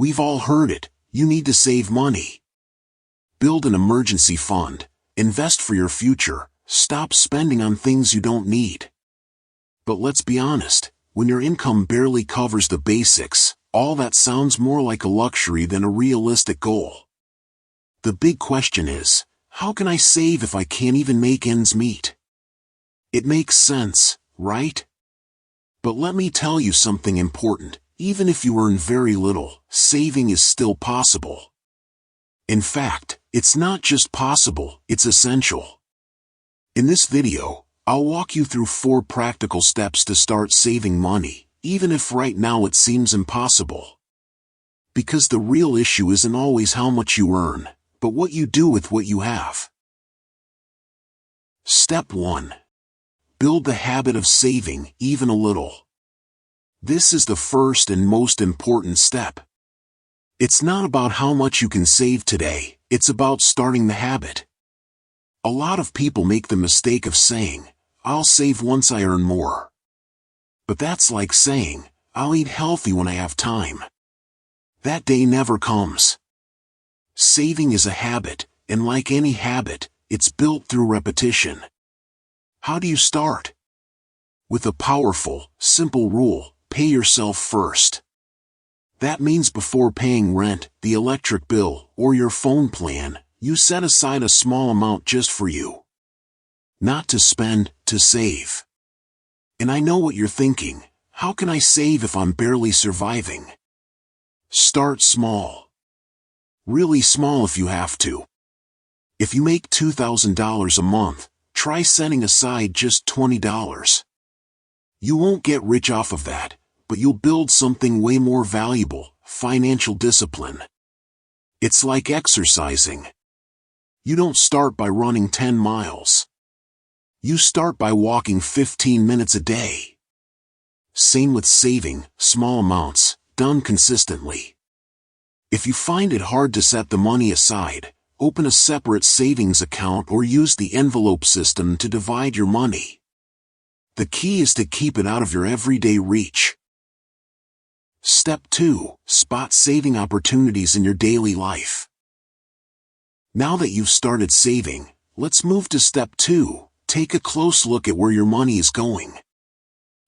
We've all heard it, you need to save money. Build an emergency fund, invest for your future, stop spending on things you don't need. But let's be honest, when your income barely covers the basics, all that sounds more like a luxury than a realistic goal. The big question is, how can I save if I can't even make ends meet? It makes sense, right? But let me tell you something important. Even if you earn very little, saving is still possible. In fact, it's not just possible, it's essential. In this video, I'll walk you through 4 practical steps to start saving money, even if right now it seems impossible. Because the real issue isn't always how much you earn, but what you do with what you have. Step 1. Build the habit of saving, even a little. This is the first and most important step. It's not about how much you can save today, it's about starting the habit. A lot of people make the mistake of saying, I'll save once I earn more. But that's like saying, I'll eat healthy when I have time. That day never comes. Saving is a habit, and like any habit, it's built through repetition. How do you start? With a powerful, simple rule: pay yourself first. That means before paying rent, the electric bill, or your phone plan, you set aside a small amount just for you. Not to spend, to save. And I know what you're thinking, how can I save if I'm barely surviving? Start small. Really small if you have to. If you make $2,000 a month, try setting aside just $20. You won't get rich off of that, but you'll build something way more valuable: financial discipline. It's like exercising. You don't start by running 10 miles. You start by walking 15 minutes a day. Same with saving, small amounts, done consistently. If you find it hard to set the money aside, open a separate savings account or use the envelope system to divide your money. The key is to keep it out of your everyday reach. Step 2. Spot saving opportunities in your daily life. Now that you've started saving, let's move to step 2. Take a close look at where your money is going.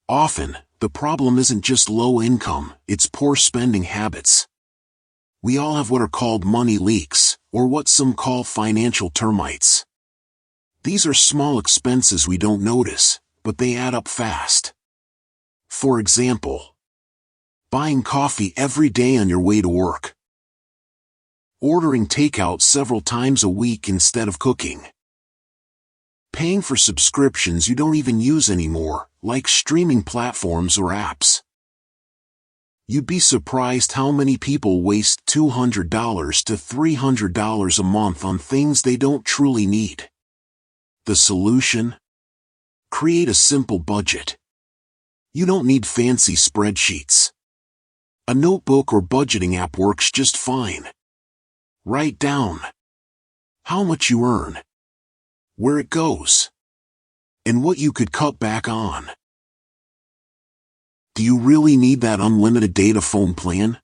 Often, the problem isn't just low income, it's poor spending habits. We all have what are called money leaks, or what some call financial termites. These are small expenses we don't notice, but they add up fast. For example, buying coffee every day on your way to work. Ordering takeout several times a week instead of cooking. Paying for subscriptions you don't even use anymore, like streaming platforms or apps. You'd be surprised how many people waste $200 to $300 a month on things they don't truly need. The solution? Create a simple budget. You don't need fancy spreadsheets. A notebook or budgeting app works just fine. Write down how much you earn, where it goes, and what you could cut back on. Do you really need that unlimited data phone plan?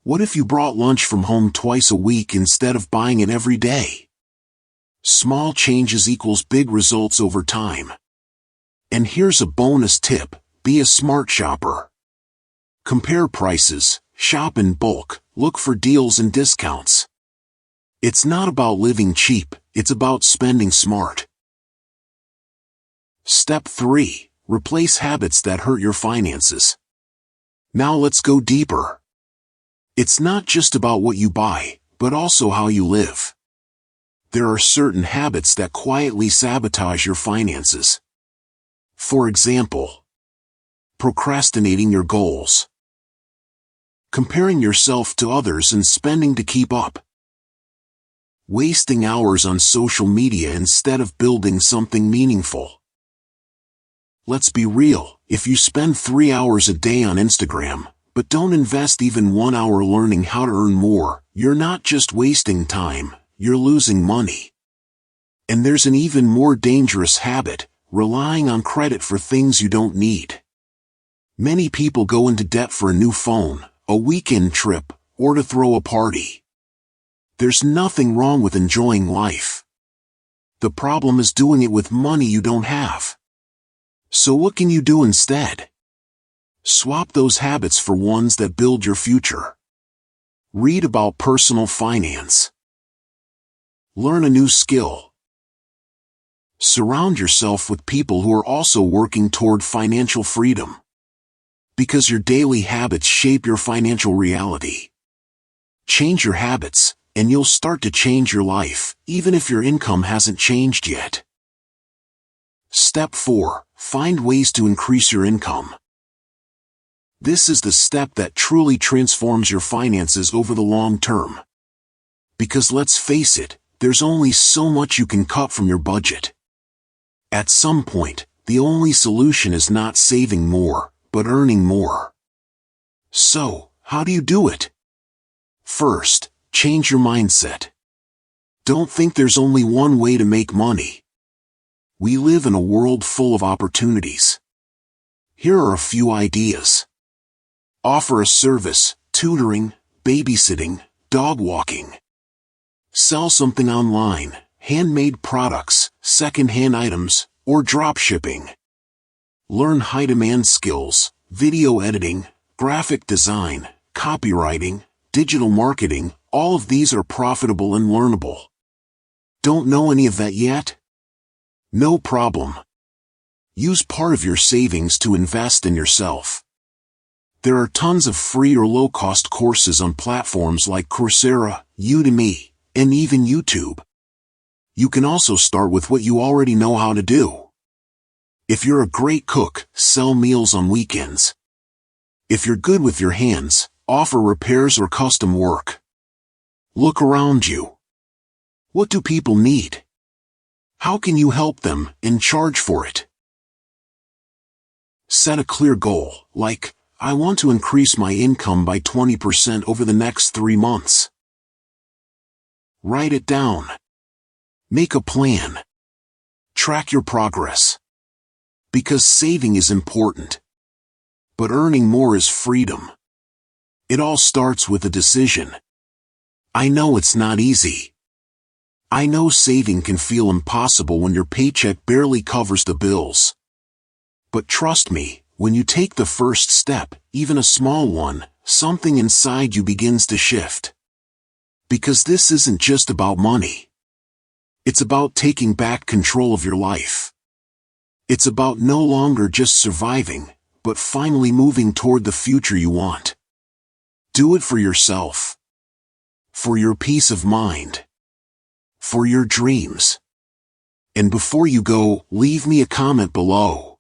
What if you brought lunch from home twice a week instead of buying it every day? Small changes equals big results over time. And here's a bonus tip: be a smart shopper. Compare prices, shop in bulk, look for deals and discounts. It's not about living cheap, it's about spending smart. Step 3. Replace habits that hurt your finances. Now let's go deeper. It's not just about what you buy, but also how you live. There are certain habits that quietly sabotage your finances. For example, procrastinating your goals. Comparing yourself to others and spending to keep up. Wasting hours on social media instead of building something meaningful. Let's be real, if you spend 3 hours a day on Instagram, but don't invest even 1 hour learning how to earn more, you're not just wasting time, you're losing money. And there's an even more dangerous habit: relying on credit for things you don't need. Many people go into debt for a new phone, a weekend trip, or to throw a party. There's nothing wrong with enjoying life. The problem is doing it with money you don't have. So what can you do instead? Swap those habits for ones that build your future. Read about personal finance. Learn a new skill. Surround yourself with people who are also working toward financial freedom. Because your daily habits shape your financial reality. Change your habits, and you'll start to change your life, even if your income hasn't changed yet. Step 4. Find ways to increase your income. This is the step that truly transforms your finances over the long term. Because let's face it, there's only so much you can cut from your budget. At some point, the only solution is not saving more, but earning more. So, how do you do it? First, change your mindset. Don't think there's only one way to make money. We live in a world full of opportunities. Here are a few ideas. Offer a service, tutoring, babysitting, dog walking. Sell something online, handmade products, second-hand items, or drop shipping. Learn high-demand skills, video editing, graphic design, copywriting, digital marketing. All of these are profitable and learnable. Don't know any of that yet? No problem. Use part of your savings to invest in yourself. There are tons of free or low-cost courses on platforms like Coursera, Udemy, and even YouTube. You can also start with what you already know how to do. If you're a great cook, sell meals on weekends. If you're good with your hands, offer repairs or custom work. Look around you. What do people need? How can you help them and charge for it? Set a clear goal, like, I want to increase my income by 20% over the next 3 months. Write it down. Make a plan. Track your progress. Because saving is important. But earning more is freedom. It all starts with a decision. I know it's not easy. I know saving can feel impossible when your paycheck barely covers the bills. But trust me, when you take the first step, even a small one, something inside you begins to shift. Because this isn't just about money. It's about taking back control of your life. It's about no longer just surviving, but finally moving toward the future you want. Do it for yourself. For your peace of mind. For your dreams. And before you go, leave me a comment below.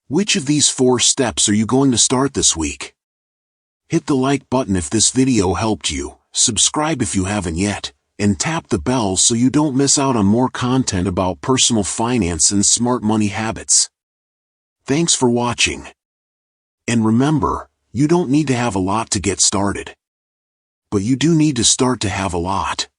Which of these 4 steps are you going to start this week? Hit the like button if this video helped you, subscribe if you haven't yet, and tap the bell so you don't miss out on more content about personal finance and smart money habits. Thanks for watching. And remember, you don't need to have a lot to get started. But you do need to start to have a lot.